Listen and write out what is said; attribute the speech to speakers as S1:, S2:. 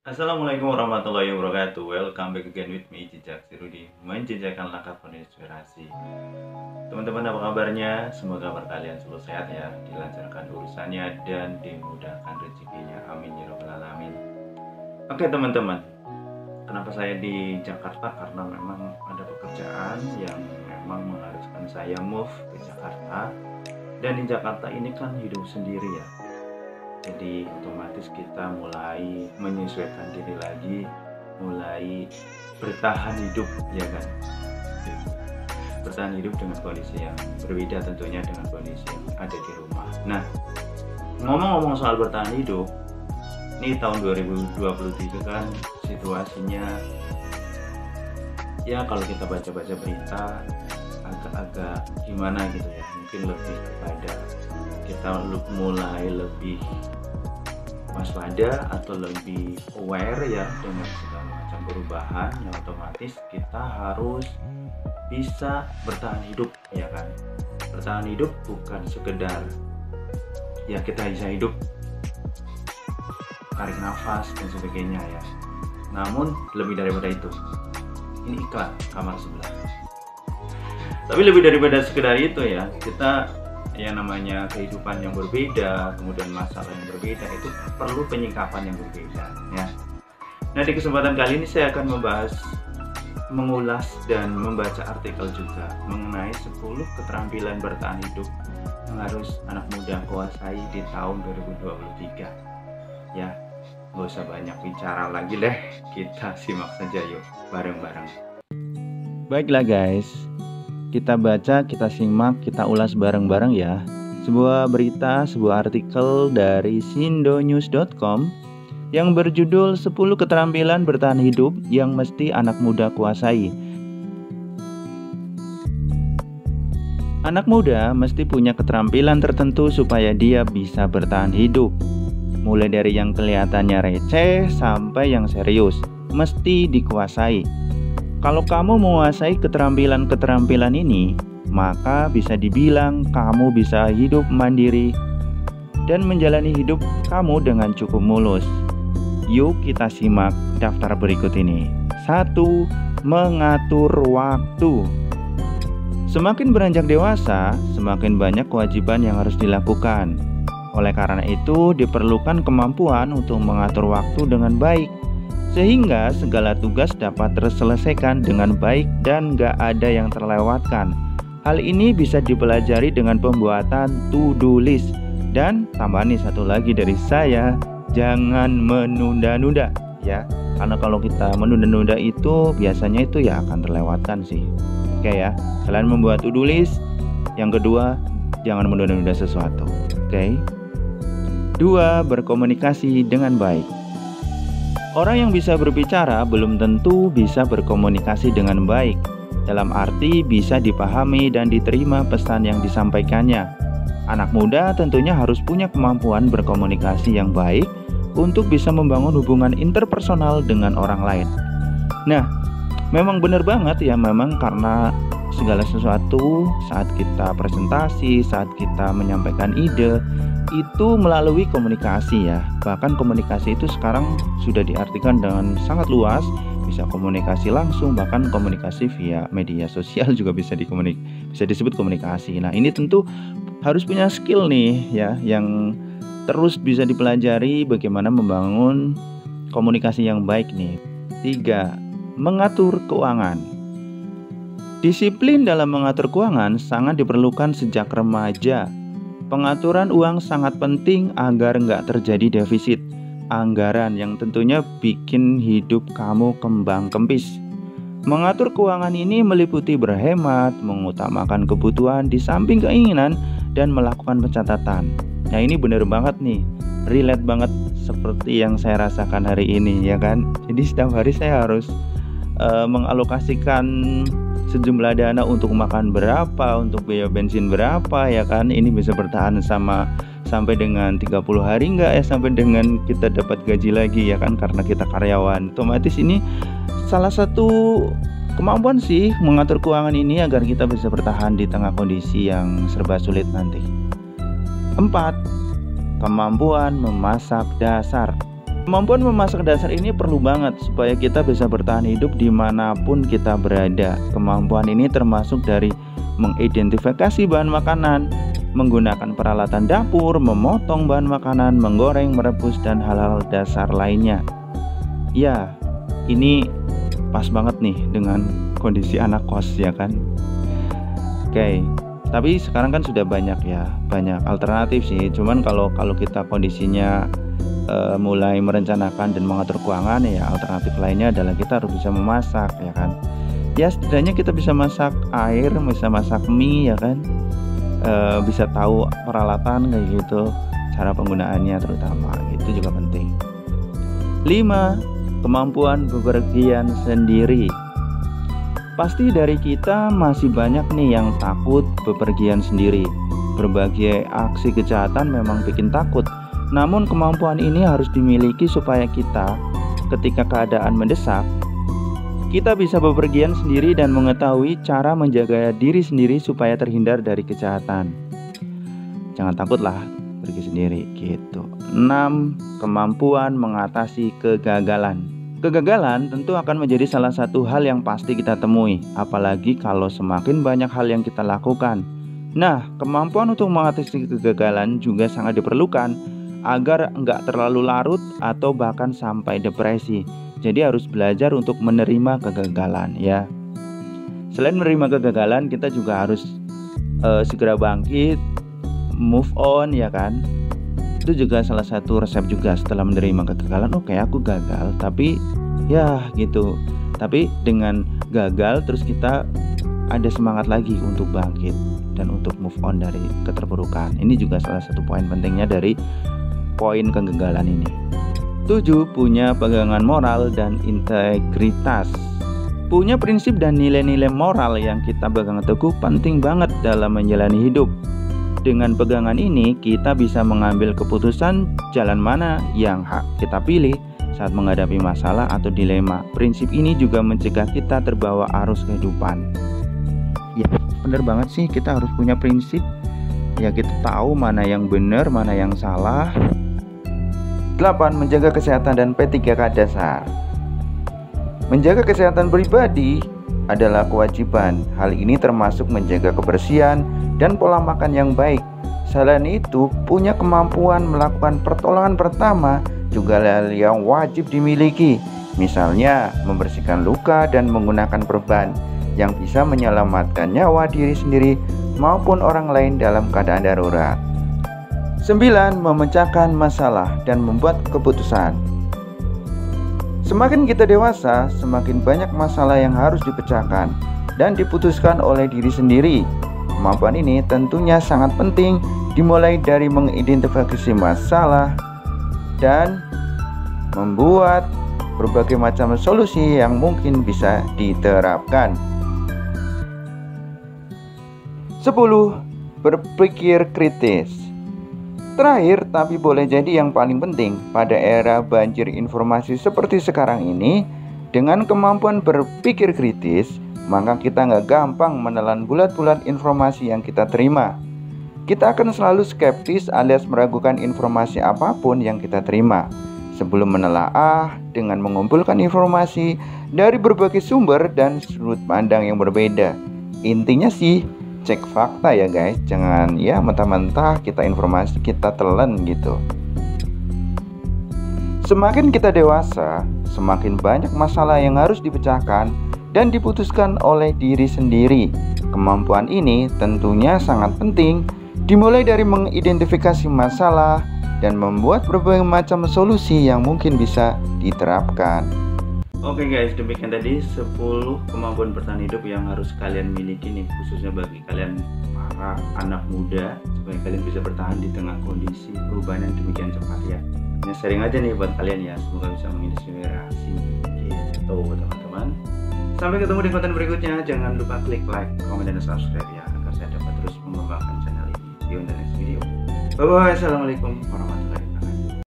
S1: Assalamualaikum warahmatullahi wabarakatuh. Welcome back again with me, Jejak Si Rudi, menjejakkan langkah penuh inspirasi. Teman-teman, apa kabarnya? Semoga kabar kalian selalu sehat ya, dilancarkan urusannya dan dimudahkan rezekinya. Amin ya rabbal alamin. Oke teman-teman, kenapa saya di Jakarta? Karena memang ada pekerjaan yang memang mengharuskan saya move ke Jakarta. Dan di Jakarta ini kan hidup sendiri ya, jadi otomatis kita mulai menyesuaikan diri lagi, mulai bertahan hidup, ya kan? Bertahan hidup dengan kondisi yang berbeda tentunya dengan kondisi yang ada di rumah. Nah, ngomong-ngomong soal bertahan hidup, ini tahun 2023 kan situasinya ya, kalau kita baca-baca berita agak-agak gimana gitu ya, mungkin lebih kepada kita mulai lebih waspada atau lebih aware ya dengan segala macam perubahan yang otomatis kita harus bisa bertahan hidup, ya kan? Bertahan hidup bukan sekedar ya kita bisa hidup, tarik nafas dan sebagainya ya, namun lebih daripada itu. Ini iklan kamar sebelah, tapi lebih daripada sekedar itu ya, kita yang namanya kehidupan yang berbeda, kemudian masalah yang berbeda, itu perlu penyikapan yang berbeda ya. Nah, di kesempatan kali ini saya akan mengulas dan membaca artikel juga mengenai 10 keterampilan bertahan hidup yang harus anak muda kuasai di tahun 2023 ya. Gak usah banyak bicara lagi deh, kita simak saja yuk bareng-bareng. Baiklah guys, kita baca, kita simak, kita ulas bareng-bareng ya. Sebuah berita, sebuah artikel dari sindonews.com yang berjudul 10 keterampilan bertahan hidup yang mesti anak muda kuasai. Anak muda mesti punya keterampilan tertentu supaya dia bisa bertahan hidup. Mulai dari yang kelihatannya receh sampai yang serius, mesti dikuasai. Kalau kamu menguasai keterampilan-keterampilan ini, maka bisa dibilang kamu bisa hidup mandiri dan menjalani hidup kamu dengan cukup mulus. Yuk kita simak daftar berikut ini. 1. Mengatur waktu. Semakin beranjak dewasa, semakin banyak kewajiban yang harus dilakukan. Oleh karena itu, diperlukan kemampuan untuk mengatur waktu dengan baik, sehingga segala tugas dapat terselesaikan dengan baik dan gak ada yang terlewatkan. Hal ini bisa dipelajari dengan pembuatan to-do list. Dan tambahan nih satu lagi dari saya, jangan menunda-nunda ya. Karena kalau kita menunda-nunda itu biasanya itu ya akan terlewatkan sih. Oke ya, selain membuat to-do list, yang kedua jangan menunda-nunda sesuatu. Oke. 2. Berkomunikasi dengan baik. Orang yang bisa berbicara belum tentu bisa berkomunikasi dengan baik, dalam arti bisa dipahami dan diterima pesan yang disampaikannya. Anak muda tentunya harus punya kemampuan berkomunikasi yang baik untuk bisa membangun hubungan interpersonal dengan orang lain. Nah, memang benar banget ya, memang karena segala sesuatu saat kita presentasi, saat kita menyampaikan ide, itu melalui komunikasi ya. Bahkan komunikasi itu sekarang sudah diartikan dengan sangat luas, bisa komunikasi langsung, bahkan komunikasi via media sosial juga bisa disebut komunikasi. Nah, ini tentu harus punya skill nih ya, yang terus bisa dipelajari bagaimana membangun komunikasi yang baik nih. 3. Mengatur keuangan. Disiplin dalam mengatur keuangan sangat diperlukan sejak remaja. Pengaturan uang sangat penting agar nggak terjadi defisit anggaran yang tentunya bikin hidup kamu kembang kempis. Mengatur keuangan ini meliputi berhemat, mengutamakan kebutuhan di samping keinginan, dan melakukan pencatatan. Nah, ini bener banget nih, relate banget seperti yang saya rasakan hari ini ya kan. Jadi setiap hari saya harus mengalokasikan sejumlah dana untuk makan berapa, untuk biaya bensin berapa ya kan. Ini bisa bertahan sampai dengan 30 hari enggak ya, sampai dengan kita dapat gaji lagi ya kan, karena kita karyawan. Otomatis ini salah satu kemampuan sih mengatur keuangan ini agar kita bisa bertahan di tengah kondisi yang serba sulit nanti. 4. Kemampuan memasak dasar. Kemampuan memasak dasar ini perlu banget supaya kita bisa bertahan hidup dimanapun kita berada. Kemampuan ini termasuk dari mengidentifikasi bahan makanan, menggunakan peralatan dapur, memotong bahan makanan, menggoreng, merebus, dan hal-hal dasar lainnya. Ya, ini pas banget nih dengan kondisi anak kos ya kan. Oke, tapi sekarang kan sudah banyak alternatif sih. Cuman kalau kita kondisinya mulai merencanakan dan mengatur keuangan, ya alternatif lainnya adalah kita harus bisa memasak ya kan. Ya setidaknya kita bisa masak air, bisa masak mie ya kan, bisa tahu peralatan kayak gitu, cara penggunaannya terutama, itu juga penting. 5. Kemampuan bepergian sendiri. Pasti dari kita masih banyak nih yang takut bepergian sendiri. Berbagai aksi kejahatan memang bikin takut. Namun kemampuan ini harus dimiliki supaya kita, ketika keadaan mendesak, kita bisa bepergian sendiri dan mengetahui cara menjaga diri sendiri supaya terhindar dari kejahatan. Jangan takutlah pergi sendiri gitu. 6. Kemampuan mengatasi kegagalan. Kegagalan tentu akan menjadi salah satu hal yang pasti kita temui, apalagi kalau semakin banyak hal yang kita lakukan. Nah, kemampuan untuk mengatasi kegagalan juga sangat diperlukan agar enggak terlalu larut atau bahkan sampai depresi. Jadi harus belajar untuk menerima kegagalan ya. Selain menerima kegagalan, kita juga harus segera bangkit, move on ya kan. Itu juga salah satu resep juga setelah menerima kegagalan. Oke, aku gagal, tapi ya gitu. Tapi dengan gagal terus kita ada semangat lagi untuk bangkit dan untuk move on dari keterpurukan. Ini juga salah satu poin pentingnya dari poin kegagalan ini. 7. Punya pegangan moral dan integritas. Punya prinsip dan nilai-nilai moral yang kita pegang teguh penting banget dalam menjalani hidup. Dengan pegangan ini kita bisa mengambil keputusan jalan mana yang kita pilih saat menghadapi masalah atau dilema. Prinsip ini juga mencegah kita terbawa arus kehidupan. Ya, bener banget sih, kita harus punya prinsip. Ya, kita tahu mana yang benar, mana yang salah. 8. Menjaga kesehatan dan P3K dasar. Menjaga kesehatan pribadi adalah kewajiban. Hal ini termasuk menjaga kebersihan dan pola makan yang baik. Selain itu, punya kemampuan melakukan pertolongan pertama juga hal yang wajib dimiliki. Misalnya, membersihkan luka dan menggunakan perban yang bisa menyelamatkan nyawa diri sendiri maupun orang lain dalam keadaan darurat. 9. Memecahkan masalah dan membuat keputusan. Semakin kita dewasa, semakin banyak masalah yang harus dipecahkan dan diputuskan oleh diri sendiri. Kemampuan ini tentunya sangat penting, dimulai dari mengidentifikasi masalah dan membuat berbagai macam solusi yang mungkin bisa diterapkan. 10. Berpikir kritis. Terakhir, tapi boleh jadi yang paling penting, pada era banjir informasi seperti sekarang ini, dengan kemampuan berpikir kritis, maka kita nggak gampang menelan bulat-bulat informasi yang kita terima. Kita akan selalu skeptis alias meragukan informasi apapun yang kita terima. Sebelum menelaah dengan mengumpulkan informasi dari berbagai sumber dan sudut pandang yang berbeda. Intinya sih, cek fakta ya guys, jangan ya mentah-mentah kita informasi kita telan gitu. Semakin kita dewasa, semakin banyak masalah yang harus dipecahkan dan diputuskan oleh diri sendiri. Kemampuan ini tentunya sangat penting, dimulai dari mengidentifikasi masalah dan membuat berbagai macam solusi yang mungkin bisa diterapkan. Oke guys, demikian tadi 10 kemampuan bertahan hidup yang harus kalian miliki nih, khususnya bagi kalian para anak muda, supaya kalian bisa bertahan di tengah kondisi perubahan yang demikian cepat ya. Ini sharing aja nih buat kalian ya, semoga bisa menginspirasi gitu teman-teman. Sampai ketemu di konten berikutnya, jangan lupa klik like, komen, dan subscribe ya, agar saya dapat terus mengembangkan channel ini. See you in the next video. Bye bye, assalamualaikum warahmatullahi wabarakatuh.